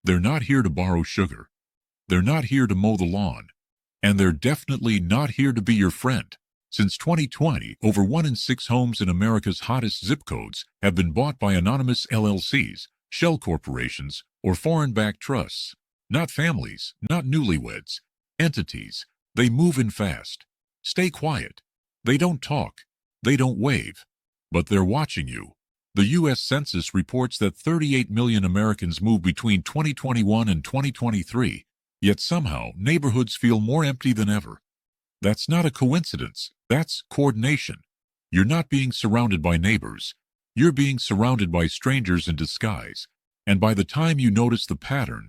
They're not here to borrow sugar. They're not here to mow the lawn. And they're definitely not here to be your friend. Since 2020, over 1 in 6 homes in America's hottest zip codes have been bought by anonymous LLCs, shell corporations, or foreign-backed trusts. Not families, not newlyweds. Entities. They move in fast. Stay quiet. They don't talk. They don't wave. But they're watching you. The U.S. Census reports that 38 million Americans moved between 2021 and 2023, yet somehow neighborhoods feel more empty than ever. That's not a coincidence. That's coordination. You're not being surrounded by neighbors. You're being surrounded by strangers in disguise. And by the time you notice the pattern,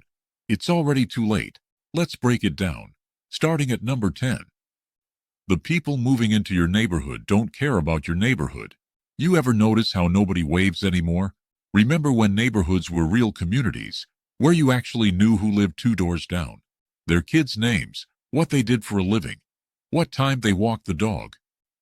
it's already too late. Let's break it down. Starting at number 10. The people moving into your neighborhood don't care about your neighborhood. You ever notice how nobody waves anymore? Remember when neighborhoods were real communities, where you actually knew who lived 2 doors down, their kids' names, what they did for a living, what time they walked the dog.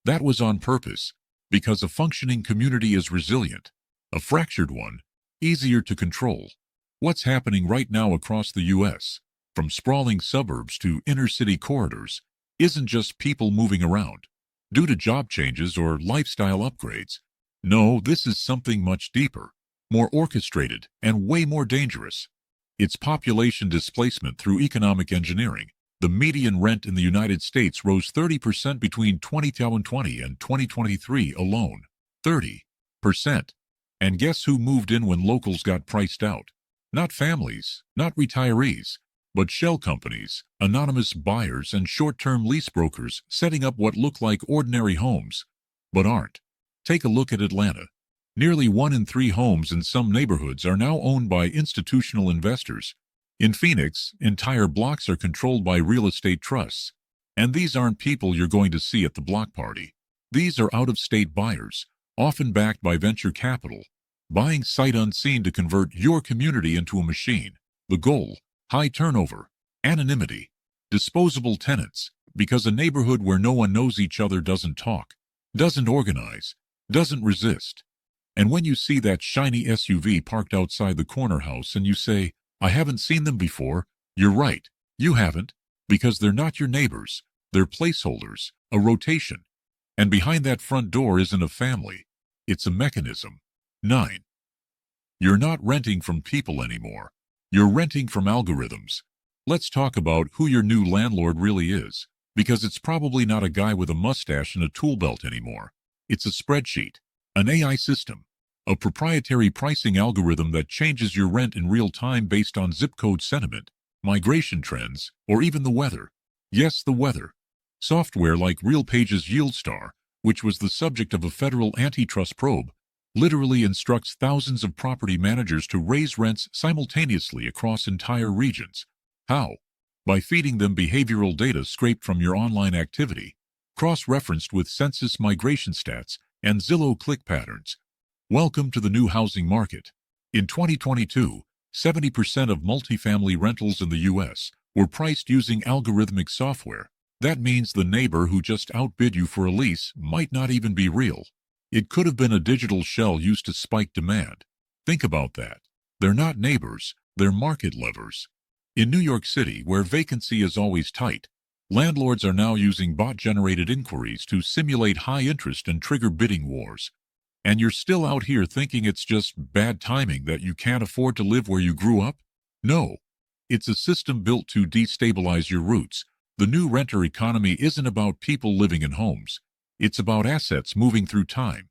That was on purpose, because a functioning community is resilient. A fractured one, easier to control. What's happening right now across the U.S., from sprawling suburbs to inner-city corridors, isn't just people moving around due to job changes or lifestyle upgrades. No, this is something much deeper, more orchestrated, and way more dangerous. It's population displacement through economic engineering. The median rent in the United States rose 30% between 2020 and 2023 alone. 30%. And guess who moved in when locals got priced out? Not families, not retirees, but shell companies, anonymous buyers, and short-term lease brokers setting up what look like ordinary homes, but aren't. Take a look at Atlanta. Nearly 1 in 3 homes in some neighborhoods are now owned by institutional investors. In Phoenix, entire blocks are controlled by real estate trusts. And these aren't people you're going to see at the block party. These are out-of-state buyers, often backed by venture capital, buying sight unseen to convert your community into a machine. The goal: high turnover, anonymity, disposable tenants, because a neighborhood where no one knows each other doesn't talk, doesn't organize, doesn't resist. And when you see that shiny SUV parked outside the corner house and you say, "I haven't seen them before," you're right, you haven't, because they're not your neighbors, they're placeholders, a rotation. And behind that front door isn't a family, it's a mechanism. 9. You're not renting from people anymore. You're renting from algorithms. Let's talk about who your new landlord really is, because it's probably not a guy with a mustache and a tool belt anymore. It's a spreadsheet, an AI system, a proprietary pricing algorithm that changes your rent in real time based on zip code sentiment, migration trends, or even the weather. Yes, the weather. Software like RealPage's YieldStar, which was the subject of a federal antitrust probe, literally instructs thousands of property managers to raise rents simultaneously across entire regions. How? By feeding them behavioral data scraped from your online activity, cross-referenced with census migration stats and Zillow click patterns. Welcome to the new housing market. In 2022, 70% of multifamily rentals in the U.S. were priced using algorithmic software. That means the neighbor who just outbid you for a lease might not even be real. It could have been a digital shell used to spike demand. Think about that. They're not neighbors, they're market levers. In New York City, where vacancy is always tight, landlords are now using bot-generated inquiries to simulate high interest and trigger bidding wars. And you're still out here thinking it's just bad timing that you can't afford to live where you grew up? No. It's a system built to destabilize your roots. The new renter economy isn't about people living in homes. It's about assets moving through time.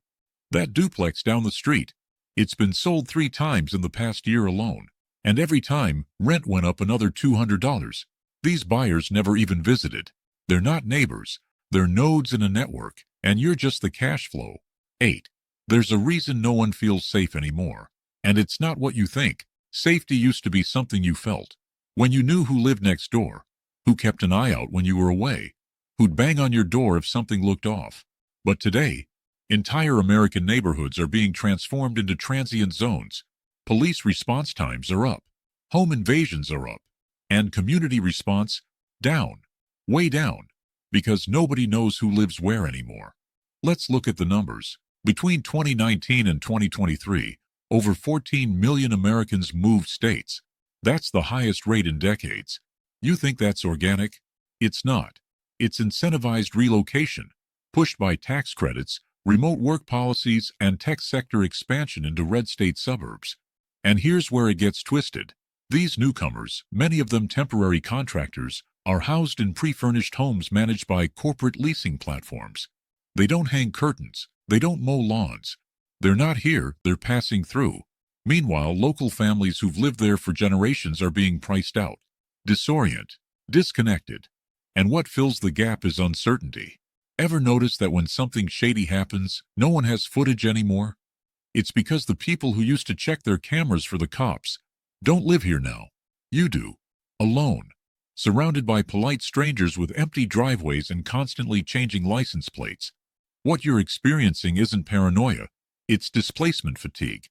That duplex down the street, it's been sold 3 times in the past year alone. And every time, rent went up another $200. These buyers never even visited. They're not neighbors. They're nodes in a network, and you're just the cash flow. 8. There's a reason no one feels safe anymore. And it's not what you think. Safety used to be something you felt. When you knew who lived next door, who kept an eye out when you were away, who'd bang on your door if something looked off. But today, entire American neighborhoods are being transformed into transient zones. Police response times are up. Home invasions are up. And community response, down. Way down. Because nobody knows who lives where anymore. Let's look at the numbers. Between 2019 and 2023, over 14 million Americans moved states. That's the highest rate in decades. You think that's organic? It's not. It's incentivized relocation, pushed by tax credits, remote work policies, and tech sector expansion into red state suburbs. And here's where it gets twisted. These newcomers, many of them temporary contractors, are housed in pre-furnished homes managed by corporate leasing platforms. They don't hang curtains. They don't mow lawns. They're not here, they're passing through. Meanwhile, local families who've lived there for generations are being priced out, disconnected. And what fills the gap is uncertainty. Ever notice that when something shady happens, no one has footage anymore? It's because the people who used to check their cameras for the cops don't live here now. You do. Alone. Surrounded by polite strangers with empty driveways and constantly changing license plates. What you're experiencing isn't paranoia, it's displacement fatigue.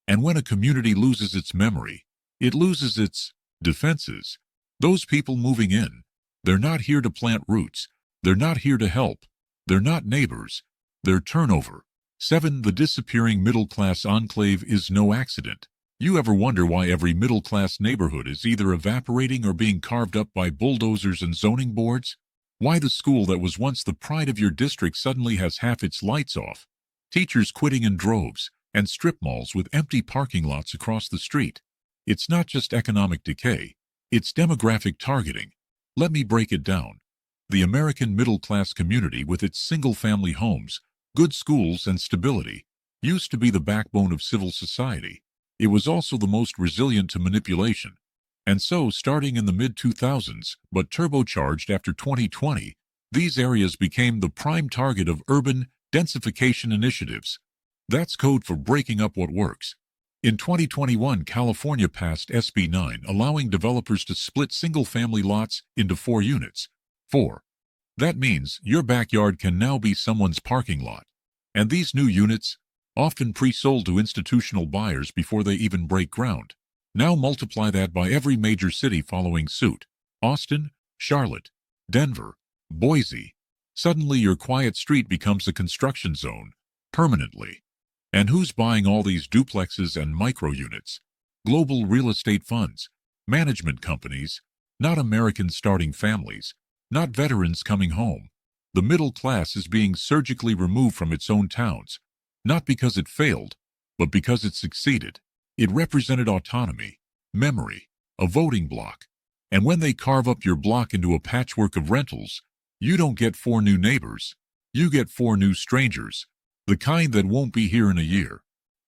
And when a community loses its memory, it loses its defenses. Those people moving in, they're not here to plant roots. They're not here to help. They're not neighbors. They're turnover. 7. The disappearing middle-class enclave is no accident. You ever wonder why every middle-class neighborhood is either evaporating or being carved up by bulldozers and zoning boards? Why the school that was once the pride of your district suddenly has half its lights off? Teachers quitting in droves, and strip malls with empty parking lots across the street. It's not just economic decay, it's demographic targeting. Let me break it down. The American middle-class community with its single-family homes, good schools, and stability used to be the backbone of civil society. It was also the most resilient to manipulation. And so, starting in the mid-2000s, but turbocharged after 2020, these areas became the prime target of urban densification initiatives. That's code for breaking up what works. In 2021, California passed SB 9, allowing developers to split single-family lots into 4 units. 4. That means your backyard can now be someone's parking lot. And these new units, often pre-sold to institutional buyers before they even break ground. Now multiply that by every major city following suit. Austin, Charlotte, Denver, Boise. Suddenly your quiet street becomes a construction zone, permanently. And who's buying all these duplexes and micro-units? Global real estate funds, management companies, not Americans starting families, not veterans coming home. The middle class is being surgically removed from its own towns, not because it failed, but because it succeeded. It represented autonomy, memory, a voting bloc. And when they carve up your block into a patchwork of rentals, you don't get 4 new neighbors. You get 4 new strangers. The kind that won't be here in a year.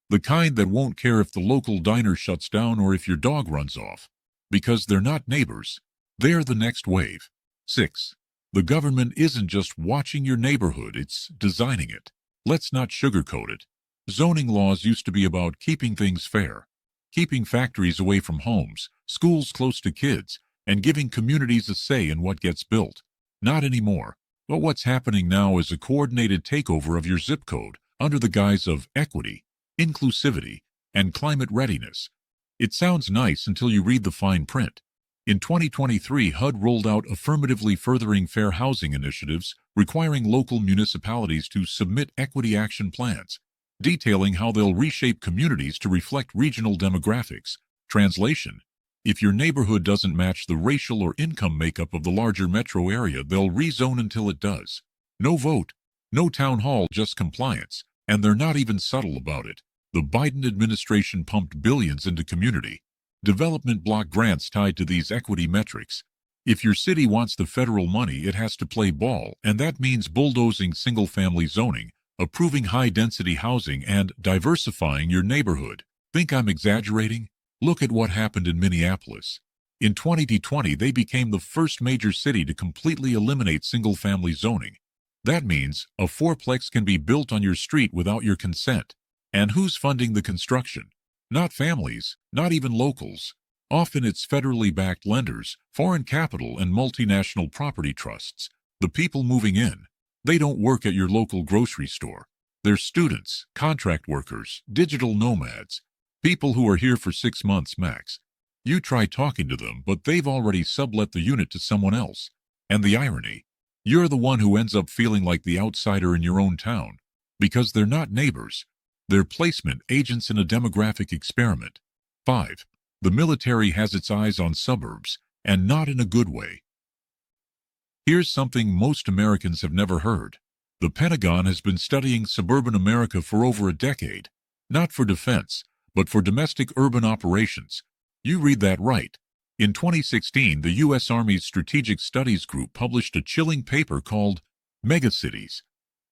The kind that won't care if the local diner shuts down or if your dog runs off. Because they're not neighbors. They're the next wave. 6. The government isn't just watching your neighborhood, it's designing it. Let's not sugarcoat it. Zoning laws used to be about keeping things fair, keeping factories away from homes, schools close to kids, and giving communities a say in what gets built. Not anymore. But what's happening now is a coordinated takeover of your zip code under the guise of equity, inclusivity, and climate readiness. It sounds nice until you read the fine print. In 2023, HUD rolled out affirmatively furthering fair housing initiatives, requiring local municipalities to submit equity action plans, detailing how they'll reshape communities to reflect regional demographics. Translation: if your neighborhood doesn't match the racial or income makeup of the larger metro area, they'll rezone until it does. No vote, no town hall, just compliance. And they're not even subtle about it. The Biden administration pumped billions into community development block grants tied to these equity metrics. If your city wants the federal money, it has to play ball, and that means bulldozing single-family zoning, approving high-density housing, and diversifying your neighborhood. Think I'm exaggerating? Look at what happened in Minneapolis. In 2020, they became the first major city to completely eliminate single-family zoning. That means a fourplex can be built on your street without your consent. And who's funding the construction? Not families, not even locals. Often it's federally backed lenders, foreign capital, and multinational property trusts. The people moving in, they don't work at your local grocery store. They're students, contract workers, digital nomads, people who are here for 6 months max. You try talking to them, but they've already sublet the unit to someone else. And the irony, you're the one who ends up feeling like the outsider in your own town, because they're not neighbors. They're placement agents in a demographic experiment. 5. The military has its eyes on suburbs, and not in a good way. Here's something most Americans have never heard. The Pentagon has been studying suburban America for over a decade, not for defense, but for domestic urban operations. You read that right. In 2016, the U.S. Army's Strategic Studies Group published a chilling paper called Megacities: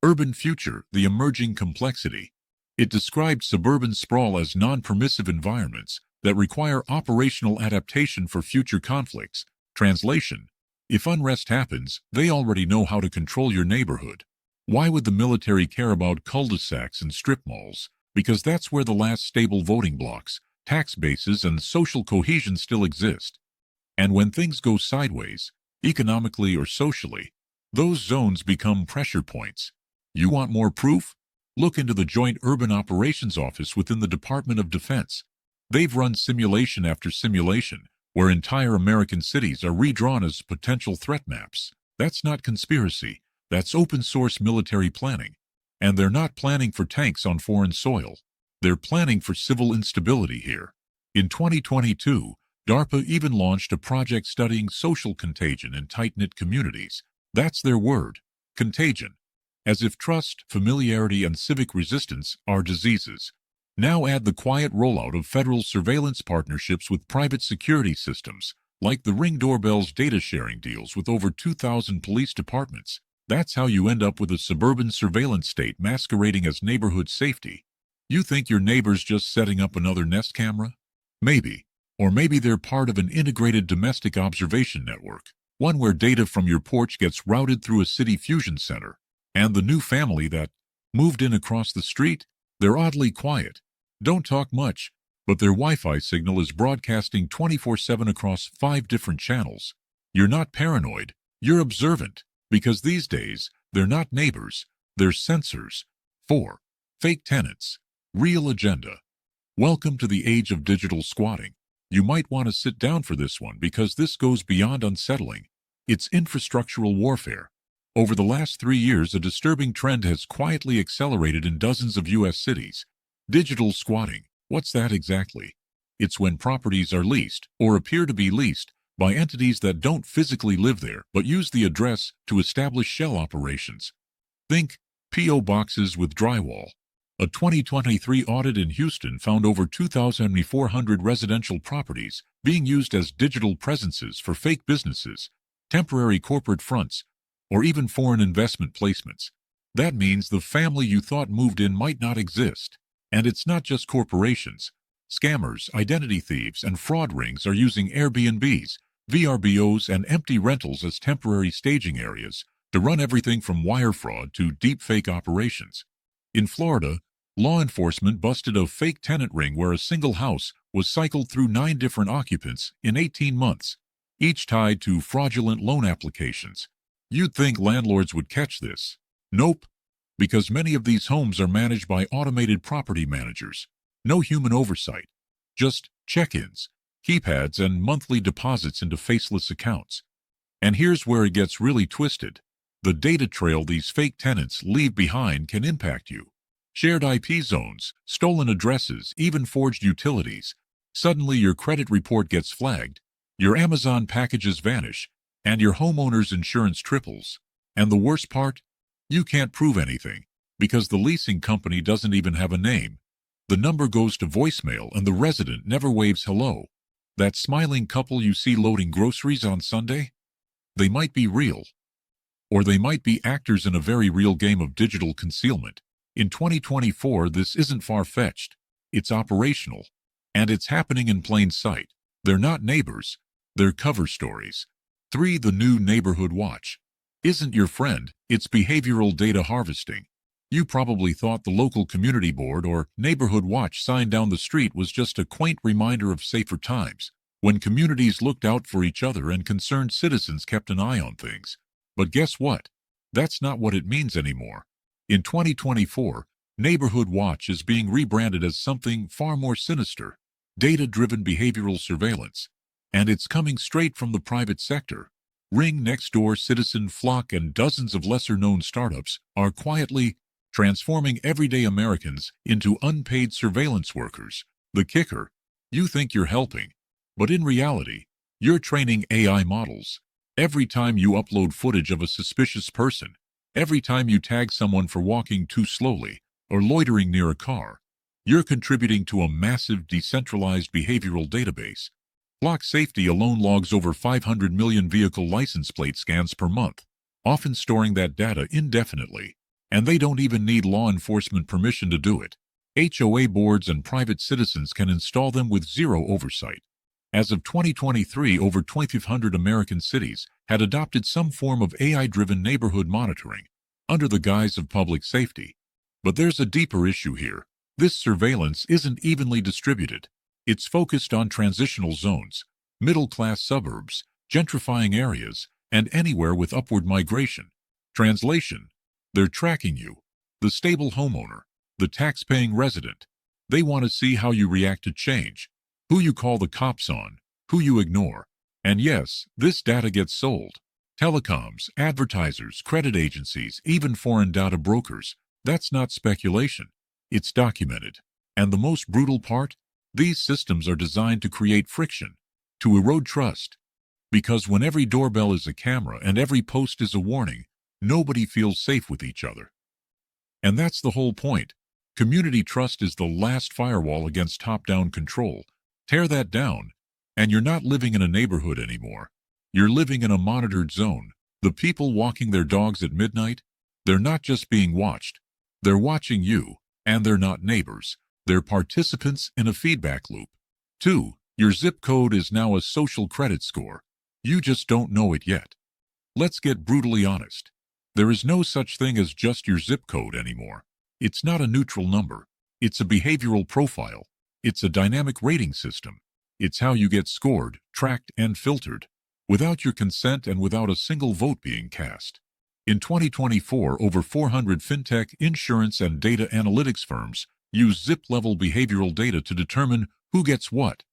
Urban Future, the Emerging Complexity. It described suburban sprawl as non-permissive environments that require operational adaptation for future conflicts. Translation: if unrest happens, they already know how to control your neighborhood. Why would the military care about cul-de-sacs and strip malls? Because that's where the last stable voting blocks, tax bases, and social cohesion still exist. And when things go sideways, economically or socially, those zones become pressure points. You want more proof? Look into the Joint Urban Operations Office within the Department of Defense. They've run simulation after simulation, where entire American cities are redrawn as potential threat maps. That's not conspiracy. That's open-source military planning. And they're not planning for tanks on foreign soil. They're planning for civil instability here. In 2022, DARPA even launched a project studying social contagion in tight-knit communities. That's their word, contagion. As if trust, familiarity, and civic resistance are diseases. Now add the quiet rollout of federal surveillance partnerships with private security systems, like the Ring doorbell's data-sharing deals with over 2,000 police departments. That's how you end up with a suburban surveillance state masquerading as neighborhood safety. You think your neighbor's just setting up another Nest camera? Maybe. Or maybe they're part of an integrated domestic observation network, one where data from your porch gets routed through a city fusion center. And the new family that moved in across the street? They're oddly quiet, don't talk much, but their Wi-Fi signal is broadcasting 24/7 across 5 different channels. You're not paranoid, you're observant, because these days, they're not neighbors, they're sensors. 4. Fake tenants. Real agenda. Welcome to the age of digital squatting. You might want to sit down for this one because this goes beyond unsettling. It's infrastructural warfare. Over the last 3 years, a disturbing trend has quietly accelerated in dozens of U.S. cities. Digital squatting. What's that exactly? It's when properties are leased, or appear to be leased, by entities that don't physically live there but use the address to establish shell operations. Think P.O. boxes with drywall. A 2023 audit in Houston found over 2,400 residential properties being used as digital presences for fake businesses, temporary corporate fronts, or even foreign investment placements. That means the family you thought moved in might not exist. And it's not just corporations. Scammers, identity thieves, and fraud rings are using Airbnbs, VRBOs, and empty rentals as temporary staging areas to run everything from wire fraud to deepfake operations. In Florida, law enforcement busted a fake tenant ring where a single house was cycled through 9 different occupants in 18 months, each tied to fraudulent loan applications. You'd think landlords would catch this. Nope, because many of these homes are managed by automated property managers. No human oversight, just check-ins, keypads, and monthly deposits into faceless accounts. And here's where it gets really twisted. The data trail these fake tenants leave behind can impact you. Shared IP zones, stolen addresses, even forged utilities. Suddenly your credit report gets flagged, your Amazon packages vanish, and your homeowner's insurance triples. And the worst part? You can't prove anything, because the leasing company doesn't even have a name. The number goes to voicemail and the resident never waves hello. That smiling couple you see loading groceries on Sunday? They might be real. Or they might be actors in a very real game of digital concealment. In 2024, this isn't far-fetched. It's operational. And it's happening in plain sight. They're not neighbors. They're cover stories. 3. The new neighborhood watch. Isn't your friend, it's behavioral data harvesting. You probably thought the local community board or neighborhood watch sign down the street was just a quaint reminder of safer times, when communities looked out for each other and concerned citizens kept an eye on things. But guess what? That's not what it means anymore. In 2024, Neighborhood Watch is being rebranded as something far more sinister, data-driven behavioral surveillance. And it's coming straight from the private sector. Ring, Nextdoor, Citizen, Flock, and dozens of lesser-known startups are quietly transforming everyday Americans into unpaid surveillance workers. The kicker: you think you're helping, But in reality, you're training AI models. Every time you upload footage of a suspicious person, every time you tag someone for walking too slowly or loitering near a car, you're contributing to a massive decentralized behavioral database. Block Safety alone logs over 500 million vehicle license plate scans per month, often storing that data indefinitely, and they don't even need law enforcement permission to do it. HOA boards and private citizens can install them with zero oversight. As of 2023, over 2,500 American cities had adopted some form of AI-driven neighborhood monitoring under the guise of public safety. But there's a deeper issue here. This surveillance isn't evenly distributed. It's focused on transitional zones, middle-class suburbs, gentrifying areas, and anywhere with upward migration. Translation: they're tracking you, the stable homeowner, the tax-paying resident. They want to see how you react to change, who you call the cops on, who you ignore. And yes, this data gets sold. Telecoms, advertisers, credit agencies, even foreign data brokers. That's not speculation. It's documented. And the most brutal part? These systems are designed to create friction, to erode trust. Because when every doorbell is a camera and every post is a warning, nobody feels safe with each other. And that's the whole point. Community trust is the last firewall against top-down control. Tear that down, and you're not living in a neighborhood anymore. You're living in a monitored zone. The people walking their dogs at midnight, they're not just being watched. They're watching you, and they're not neighbors. They're participants in a feedback loop. 2. Your zip code is now a social credit score. You just don't know it yet. Let's get brutally honest. There is no such thing as just your zip code anymore. It's not a neutral number. It's a behavioral profile. It's a dynamic rating system. It's how you get scored, tracked, and filtered, without your consent and without a single vote being cast. In 2024, over 400 fintech, insurance, and data analytics firms use zip-level behavioral data to determine who gets what.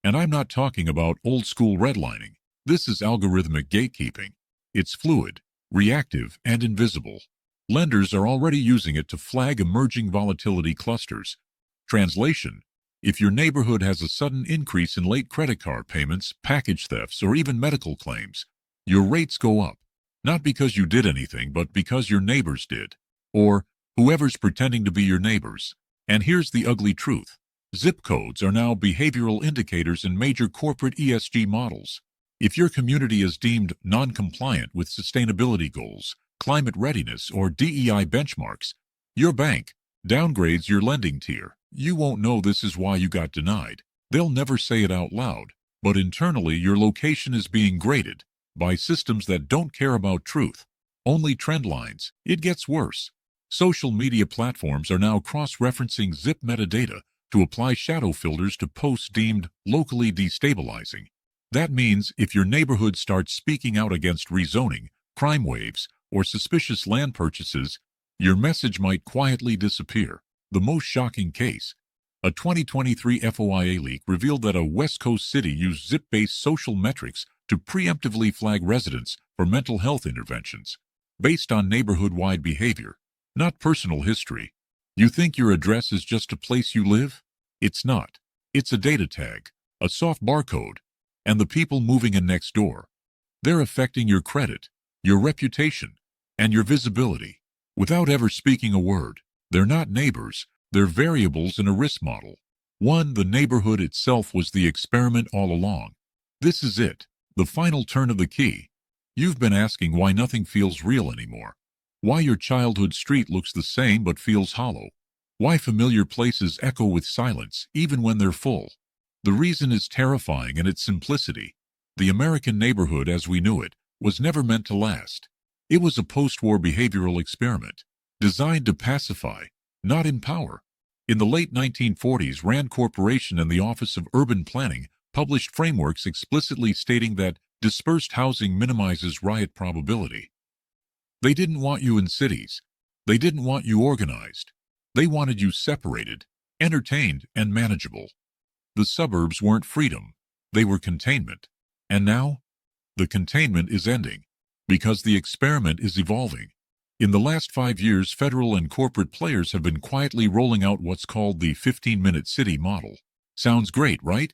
And I'm not talking about old-school redlining. This is algorithmic gatekeeping. It's fluid, reactive, and invisible. Lenders are already using it to flag emerging volatility clusters. Translation: if your neighborhood has a sudden increase in late credit card payments, package thefts, or even medical claims, your rates go up. Not because you did anything, but because your neighbors did. Or whoever's pretending to be your neighbors. And here's the ugly truth. Zip codes are now behavioral indicators in major corporate ESG models. If your community is deemed non-compliant with sustainability goals, climate readiness, or DEI benchmarks, your bank downgrades your lending tier. You won't know this is why you got denied. They'll never say it out loud, but internally your location is being graded by systems that don't care about truth, only trend lines. It gets worse. Social media platforms are now cross-referencing zip metadata to apply shadow filters to posts deemed locally destabilizing. That means if your neighborhood starts speaking out against rezoning, crime waves, or suspicious land purchases, your message might quietly disappear. The most shocking case: a 2023 FOIA leak revealed that a West Coast city used zip-based social metrics to preemptively flag residents for mental health interventions, based on neighborhood-wide behavior, not personal history. You think your address is just a place you live? It's not. It's a data tag, a soft barcode, and the people moving in next door. They're affecting your credit, your reputation, and your visibility, without ever speaking a word. They're not neighbors, they're variables in a risk model. 1. The neighborhood itself was the experiment all along. This is it, the final turn of the key. You've been asking why nothing feels real anymore. Why your childhood street looks the same but feels hollow. Why familiar places echo with silence, even when they're full. The reason is terrifying in its simplicity. The American neighborhood as we knew it was never meant to last. It was a post-war behavioral experiment, designed to pacify, not empower. In the late 1940s, Rand Corporation and the Office of Urban Planning published frameworks explicitly stating that dispersed housing minimizes riot probability. They didn't want you in cities. They didn't want you organized. They wanted you separated, entertained, and manageable. The suburbs weren't freedom. They were containment. And now, the containment is ending, because the experiment is evolving. In the last 5 years, federal and corporate players have been quietly rolling out what's called the 15-minute city model. Sounds great, right?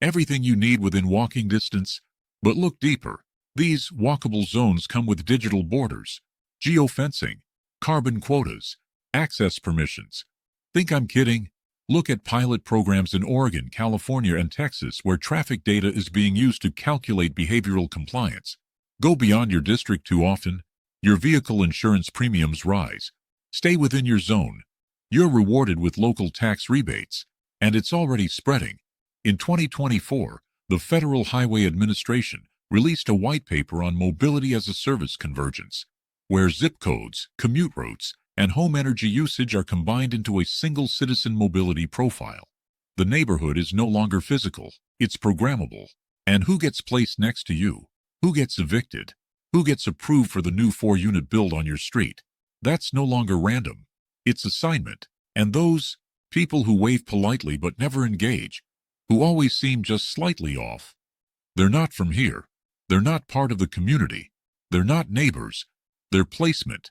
Everything you need within walking distance. But look deeper. These walkable zones come with digital borders, geofencing, carbon quotas, access permissions. Think I'm kidding? Look at pilot programs in Oregon, California, and Texas where traffic data is being used to calculate behavioral compliance. Go beyond your district too often, your vehicle insurance premiums rise. Stay within your zone. You're rewarded with local tax rebates, and it's already spreading. In 2024, the Federal Highway Administration released a white paper on mobility as a service convergence, where zip codes, commute routes, and home energy usage are combined into a single citizen mobility profile. The neighborhood is no longer physical, it's programmable. And who gets placed next to you? Who gets evicted? Who gets approved for the new 4-unit build on your street? That's no longer random. It's assignment. And those people who wave politely but never engage, who always seem just slightly off, they're not from here. They're not part of the community. They're not neighbors. They're placement.